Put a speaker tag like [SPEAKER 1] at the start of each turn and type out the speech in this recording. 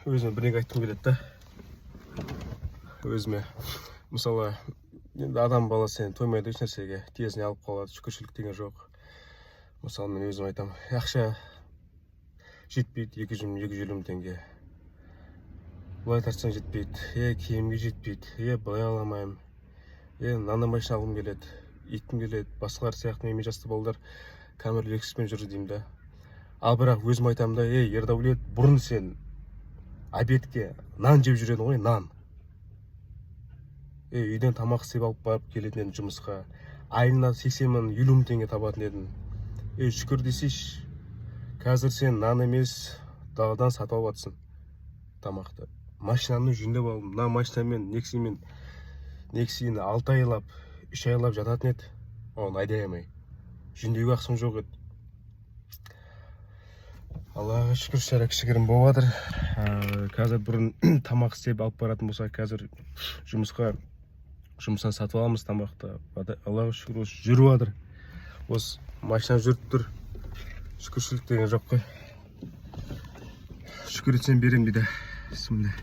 [SPEAKER 1] өзіме бірдеңе айтқым келеді да. Өзіме мысалы енді адам баласы енді тоймайды еш нәрсеге, тезіне алып қалады, шүкіршілік деген жоқ. Мысалы мен өзім айтам, ақша жетпейді 200-250 мың теңге. Былай тартсаң жетпейді, киімге жетпейді, былай аламаймын. Мынандай машина алғым келеді, иткім келеді, басқалар сияқты мен жасты балдар камер лексуспен жүр деймін да. Ал бірақ өзім айтам да, Ердәулет, бұрын сен обедке нан жеп жүреді ғой, нан. Үйден тамақ істеп алып барып келетін едім жұмысқа. Айына 80 мың, 50 мың теңге табатын едім. Шүкір десейші, қазір сен нан емес, дағадан сатып алып жатсың тамақты. Машинаны жөндеп алдым. Мына машинамен, Нексині 6 айлап, 3 айлап жататын еді. Оны айдай алмай. Жөндеуге ақшам жоқ еді. Аллаға шүкір, шара кішігірім болып жатыр. Қазір бұрын тамақ істеп алып баратын болса, қазір жұмыстан сатып аламыз тамақты. Аллаға шүкір, осы жүріп жатыр. Осы машина жүріп тұр. Шүкіршілік деген жоқ қой. Шүкір етсем берем дейді. Бисмилля.